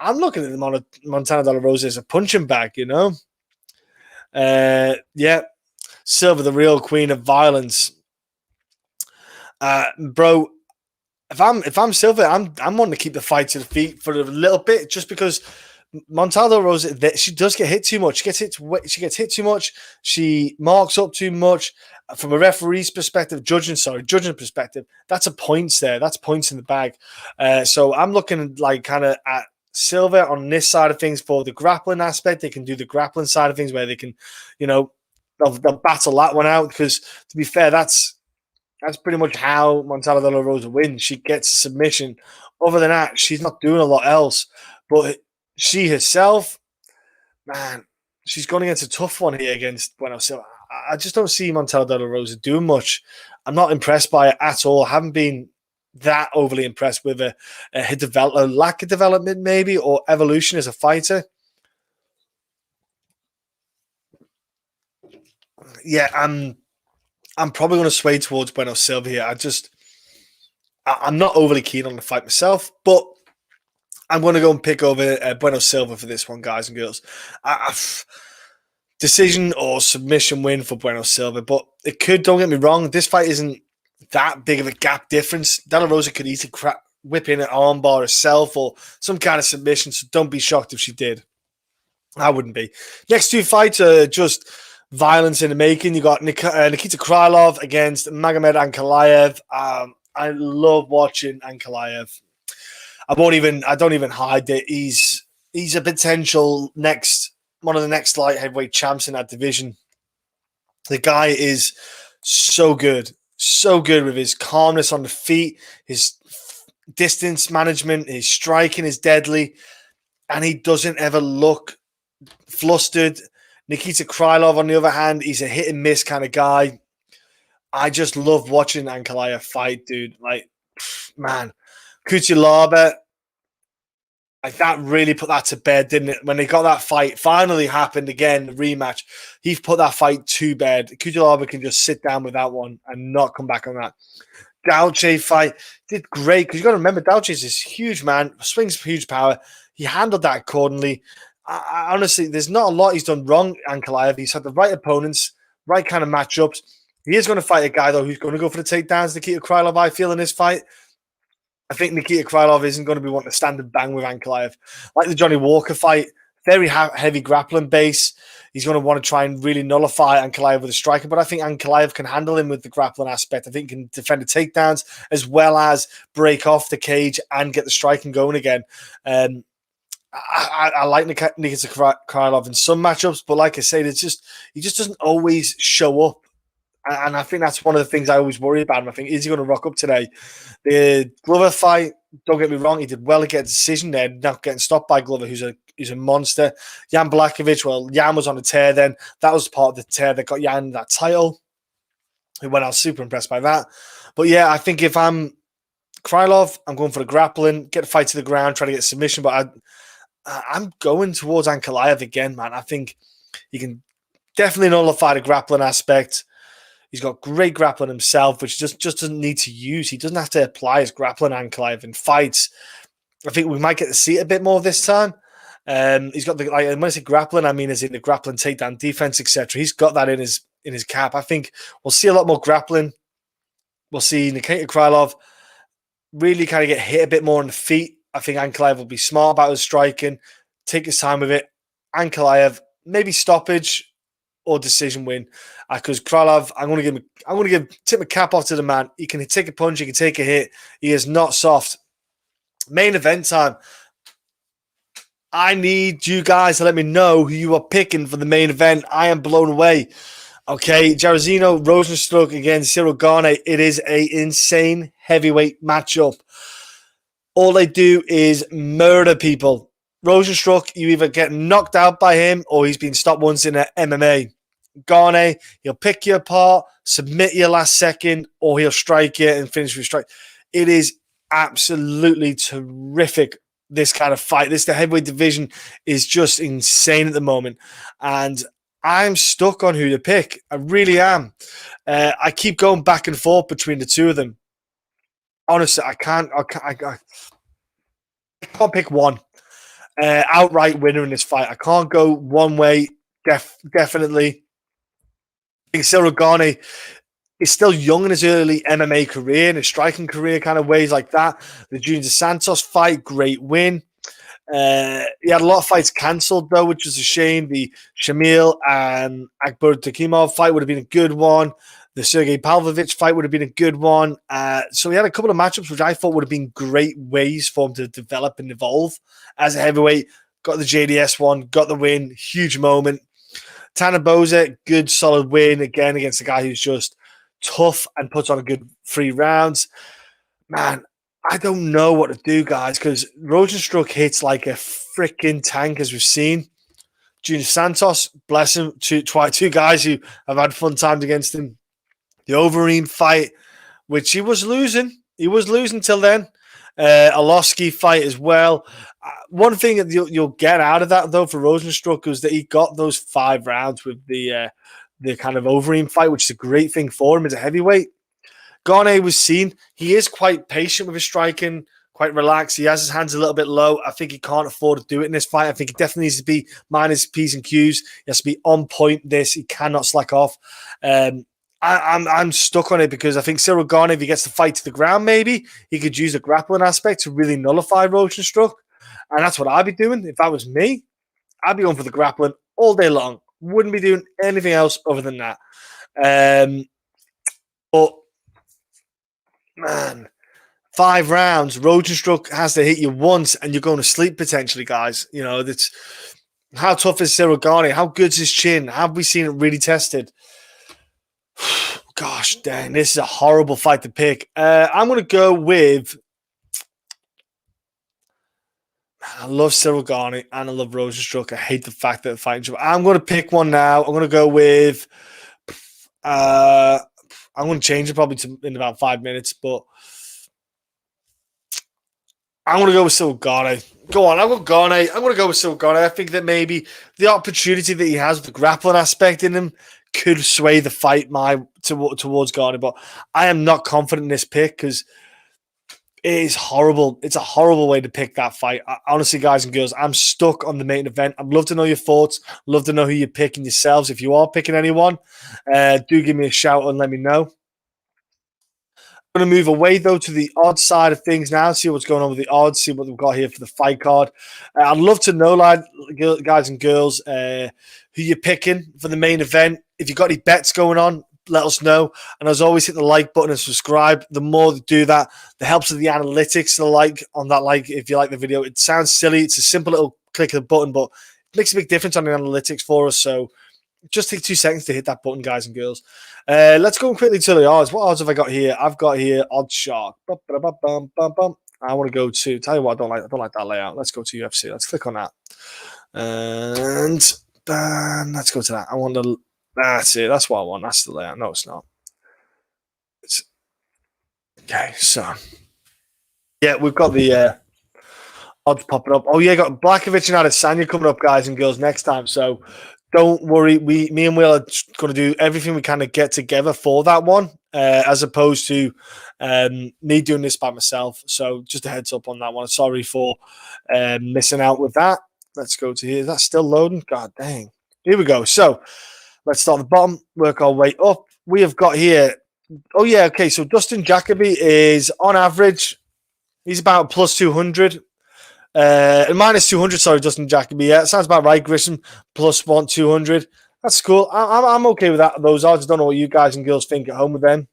I'm looking at them on Montana De La Rosa as a punching bag, Yeah, Silva, the real queen of violence. Bro, if I'm Silva, I'm wanting to keep the fight to the feet for a little bit, just because Montana De La Rosa, she does get hit too much. She gets hit too much. She marks up too much. From a referee's perspective, judging perspective, that's a points there. That's points in the bag. So I'm looking like kind of at Silva on this side of things for the grappling aspect. They can do the grappling side of things where they can, they'll battle that one out, because to be fair, that's pretty much how Montana De La Rosa wins. She gets a submission. Other than that, she's not doing a lot else. But she herself, man, she's going against a tough one here against Bueno Silva. I just don't see Montana De La Rosa doing much. I'm not impressed by it at all. I haven't been that overly impressed with a lack of development, maybe, or evolution as a fighter. Yeah, I'm probably going to sway towards Bueno Silva here. I'm not overly keen on the fight myself, but I'm going to go and pick over Bueno Silva for this one, guys and girls. Decision or submission win for Bueno Silva, but it could, don't get me wrong, this fight isn't that big of a gap difference. De La Rosa could easily whip in an armbar herself or some kind of submission, so don't be shocked if she did. I wouldn't be. Next two fights are just violence in the making. You got Nikita Krylov against Magomed Ankalaev. I love watching Ankalaev. I don't even hide it. He's a potential one of the next light heavyweight champs in that division. The guy is so good with his calmness on the feet, his distance management, his striking is deadly, and he doesn't ever look flustered. Nikita Krylov, on the other hand, he's a hit and miss kind of guy. I just love watching Ankalaev fight, dude. Like, man, Kutilaba, like that really put that to bed, didn't it? When they got that fight, finally happened again, the rematch. He's put that fight to bed. Kutilaba can just sit down with that one and not come back on that. Dalche fight did great because you got to remember Dalche is this huge man, swings huge power. He handled that accordingly. I honestly, there's not a lot he's done wrong. Ankalaev, he's had the right opponents, right kind of matchups. He is going to fight a guy though who's going to go for the takedowns. Nikita Krylov, I feel in this fight. I think Nikita Krylov isn't going to be wanting to stand and bang with Ankalaev. Like the Johnny Walker fight, very heavy grappling base. He's going to want to try and really nullify Ankalaev with a striker, but I think Ankalaev can handle him with the grappling aspect. I think he can defend the takedowns as well as break off the cage and get the striking going again. I like Nikita Krylov in some matchups, but like I said, he just doesn't always show up. And I think that's one of the things I always worry about him. I think, is he going to rock up today? The Glover fight, don't get me wrong, he did well to get a decision there, not getting stopped by Glover, who's a monster. Jan Blachowicz, well, Jan was on a tear then. That was part of the tear that got Jan that title. When I was super impressed by that. But yeah, I think if I'm Krylov, I'm going for the grappling, get the fight to the ground, try to get a submission. But I'm going towards Ankalaev again, man. I think he can definitely nullify the grappling aspect. He's got great grappling himself, which just doesn't need to use. He doesn't have to apply his grappling Ankalaev in fights. I think we might get to see it a bit more this time. He's got when I say grappling, I mean as in the grappling takedown defense, etc. He's got that in his cap. I think we'll see a lot more grappling. We'll see Nikita Krylov really kind of get hit a bit more on the feet. I think Ankalaev will be smart about his striking, take his time with it. Ankalaev, maybe stoppage or decision win. Because Krylov, I'm going to tip my cap off to the man. He can take a punch, he can take a hit. He is not soft. Main event time. I need you guys to let me know who you are picking for the main event. I am blown away. Okay, Jairzinho, Rozenstruik against Gane. It is an insane heavyweight matchup. All they do is murder people. Rozenstruik, you either get knocked out by him or he's been stopped once in MMA. Gane, he'll pick you apart, submit you last second, or he'll strike you and finish with a strike. It is absolutely terrific, this kind of fight. The heavyweight division is just insane at the moment. And I'm stuck on who to pick. I really am. I keep going back and forth between the two of them. Honestly, I can't pick one outright winner in this fight. I can't go one way, definitely. I think Gane is still young in his early MMA career and his striking career, kind of ways like that. The Junior Dos Santos fight, great win. He had a lot of fights cancelled, though, which is a shame. The Shamil and Akbar Takimov fight would have been a good one. The Sergey Pavlovich fight would have been a good one. So he had a couple of matchups which I thought would have been great ways for him to develop and evolve as a heavyweight. Got the JDS one, got the win, huge moment. Tanner Boza, good solid win again against a guy who's just tough and puts on a good 3 rounds. Man, I don't know what to do, guys, because Rozenstruik hits like a freaking tank, as we've seen. Junior Santos, bless him, two guys who have had fun times against him. The Overeem fight, which he was losing. He was losing till then. Alosky fight as well. One thing that you'll get out of that, though, for Rozenstruik was that he got those 5 rounds with the kind of Overeem fight, which is a great thing for him as a heavyweight. Gane was seen. He is quite patient with his striking, quite relaxed. He has his hands a little bit low. I think he can't afford to do it in this fight. I think he definitely needs to be minding his P's and Q's. He has to be on point he cannot slack off. I'm stuck on it because I think Gane, if he gets the fight to the ground, maybe he could use the grappling aspect to really nullify Rozenstruik. And that's what I'd be doing. If that was me, I'd be going for the grappling all day long. Wouldn't be doing anything else other than that. But, man, 5 rounds, Rozenstruik has to hit you once and you're going to sleep potentially, guys. You know, that's how tough is Cyril Gane? How good's his chin? Have we seen it really tested? Gosh, dang, this is a horrible fight to pick. I'm going to go with... I love Cyril Gane and I love Rozenstruik. I hate the fact that they're fighting. I'm going to pick one now. I'm going to go with... I'm going to change it probably in about 5 minutes, but I'm going to go with Cyril Gane. Go on, I'm going to go with Cyril Gane. I think that maybe the opportunity that he has with the grappling aspect in him could sway the fight towards Gane, but I am not confident in this pick because it is horrible. It's a horrible way to pick that fight. Honestly, guys and girls, I'm stuck on the main event. I'd love to know your thoughts. Love to know who you're picking yourselves. If you are picking anyone, do give me a shout and let me know. I'm going to move away, though, to the odds side of things now, see what's going on with the odds, see what we've got here for the fight card. I'd love to know, guys and girls, who you're picking for the main event. If you've got any bets going on, let us know. And as always, hit the like button and subscribe. The more you do that, the helps of the analytics, the like on that like if you like the video. It sounds silly. It's a simple little click of the button, but it makes a big difference on the analytics for us. So just take 2 seconds to hit that button, guys and girls. Let's go quickly to the odds. What odds have I got here? I've got here Odds Shark. I want to go to, tell you what, I don't like that layout. Let's go to UFC. Let's click on that. And let's go to that. I want to, that's it. That's what I want. That's the layout. No, it's not. Okay, so yeah, we've got the odds popping up. Oh yeah, got Blachowicz and Adesanya coming up, guys and girls, next time. So don't worry, me and Will are going to do everything we can to get together for that one, as opposed to me doing this by myself. So just a heads up on that one. Sorry for missing out with that. Let's go to here. That's still loading. God dang. Here we go. So let's start at the bottom, work our way up. We have got here. Oh yeah, okay. So Dustin Jacoby is on average, he's about plus 200. Minus 200, sorry, Dustin Jacoby. Yeah, sounds about right. Grishin plus 200. That's cool. I'm okay with that. Those odds. I don't know what you guys and girls think at home with them.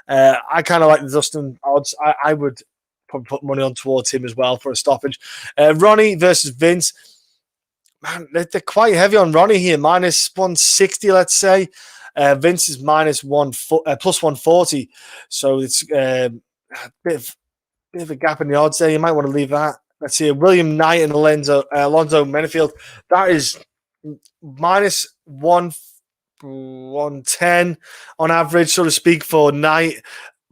I kind of like the Dustin odds. I would probably put money on towards him as well for a stoppage. Ronnie versus Vince. Man, they're quite heavy on Ronnie here. Minus 160, let's say. Vince is plus 140. So it's a bit of a gap in the odds there. You might want to leave that. Let's see, William Knight and Alonzo Menifield. That is minus 110 on average, so to speak, for Knight,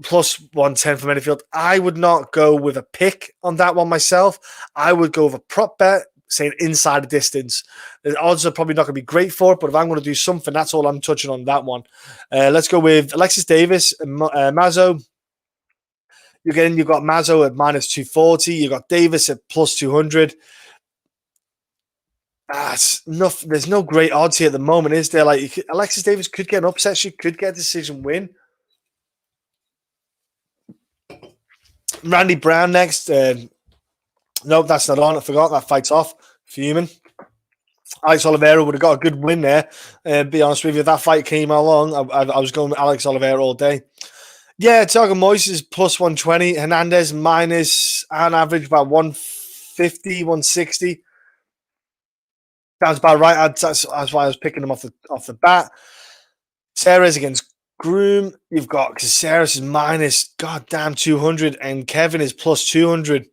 plus 110 for Menifield. I would not go with a pick on that one myself. I would go with a prop bet, saying inside the distance. The odds are probably not going to be great for it, but if I'm going to do something, that's all I'm touching on that one. Let's go with Alexis Davis and Mazo. You've got Mazo at minus 240. You've got Davis at plus 200. There's no great odds here at the moment, is there? Like Alexis Davis could get an upset. She could get a decision win. Randy Brown next. Nope, that's not on. I forgot that fight's off. Fuming. Alex Oliveira would have got a good win there. Be honest with you, if that fight came along, I was going with Alex Oliveira all day. Yeah, Thiago Moises plus 120. Hernandez minus on average about 150, 160. Sounds about right. That's why I was picking them off the bat. Caceres against Croom. You've got Caceres is minus goddamn 200 and Kevin is plus 200.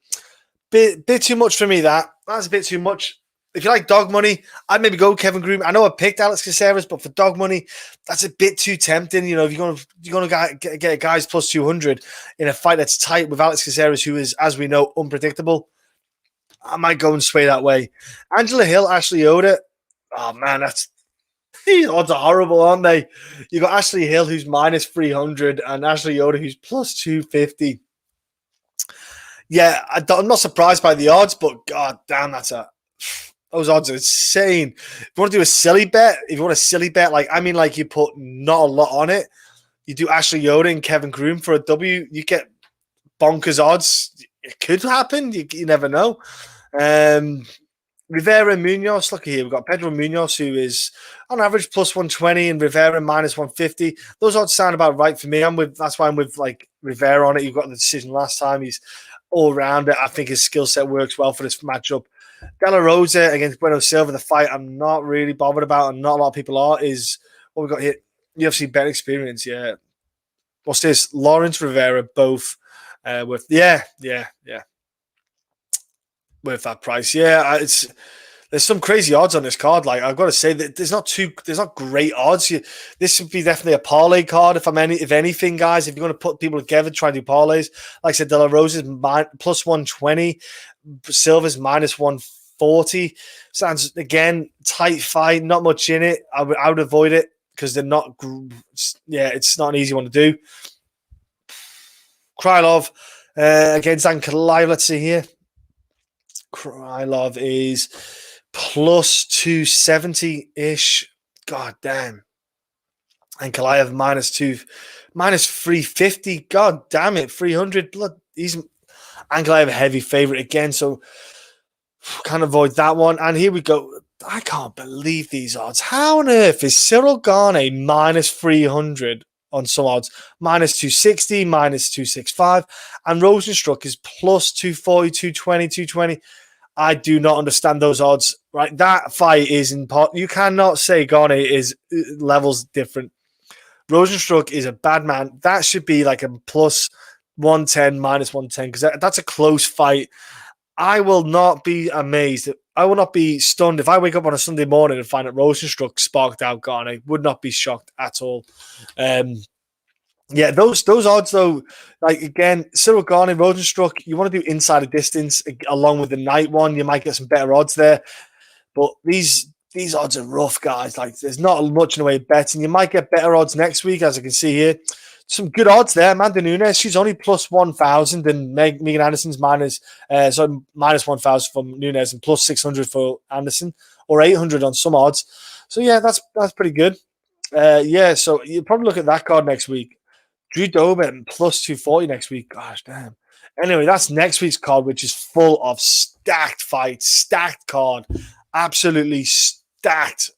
Bit too much for me. That's a bit too much. If you like dog money, I'd maybe go Kevin Croom. I know I picked Alex Caceres, but for dog money, that's a bit too tempting. You know, if you're gonna get a guy's plus 200 in a fight that's tight with Alex Caceres, who is, as we know, unpredictable, I might go and sway that way. Angela Hill, Ashley Yoder. Oh man, these odds are horrible, aren't they? You got Ashley Hill, who's minus 300, and Ashley Yoder, who's plus 250. Yeah, I'm not surprised by the odds, but god damn, those odds are insane. If you want to do a silly bet, like you put not a lot on it, you do Ashley Yoder and Kevin Croom for a W, you get bonkers odds. It could happen. You never know. Rivera and Munhoz, look here, we've got Pedro Munhoz, who is on average plus 120 and Rivera minus 150. Those odds sound about right for me. That's why I'm with like Rivera on it. You got the decision last time. He's all around it. I think his skill set works well for this matchup. De La Rosa against Bueno Silva, the fight I'm not really bothered about, and not a lot of people are, is what we've got here. UFC bet experience, yeah. What's this? Lawrence Rivera, both with with that price. Yeah, there's some crazy odds on this card. Like I've got to say that there's not great odds. This would be definitely a parlay card if anything, guys. If you're going to put people together, try and do parlays. Like I said, De La Rosa's plus 120, Silva's minus 140. Sounds again tight fight, not much in it. I would avoid it because they're not. Yeah, it's not an easy one to do. Krylov against Ankalaev. Let's see here. Krylov is plus 270-ish. God damn. Ankalaev minus 350. God damn it. 300. Blood. He's Ankalaev a heavy favorite again, so can't avoid that one. And here we go. I can't believe these odds. How on earth is Cyril Gane minus 300 on some odds? Minus 260, minus 265. And Rozenstruik is plus 240, 220, 220. I do not understand those odds. Right, that fight is important. You cannot say Gane is levels different. Rozenstruik is a bad man. That should be like a plus 110, minus 110, because that's a close fight. I will not be amazed. I will not be stunned if I wake up on a Sunday morning and find that Rozenstruik sparked out Gane. I would not be shocked at all. Yeah, those odds though, like again, Cyril Gane, Rozenstruik, you want to do inside a distance along with the night one. You might get some better odds there, but these odds are rough, guys. Like there's not much in the way of betting. You might get better odds next week, as I can see here. Some good odds there. Amanda Nunes, she's only plus 1,000, and Megan Anderson's minus 1,000 from Nunes and plus 600 for Anderson, or 800 on some odds. So yeah, that's pretty good. Yeah, so you probably look at that card next week. Drew Dober plus 240 next week. Gosh, damn. Anyway, that's next week's card, which is full of stacked fights. Stacked card. Absolutely stacked.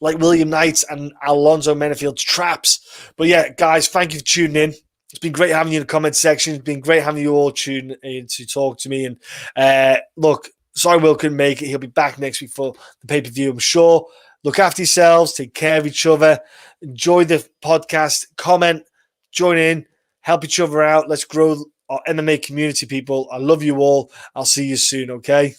Like William Knight's and Alonzo Menifield's traps. But yeah, guys, thank you for tuning in. It's been great having you in the comment section. It's been great having you all tune in to talk to me. And look, sorry Will couldn't make it. He'll be back next week for the pay-per-view, I'm sure. Look after yourselves. Take care of each other. Enjoy the podcast. Comment. Join in. Help each other out. Let's grow our MMA community, people. I love you all. I'll see you soon, okay?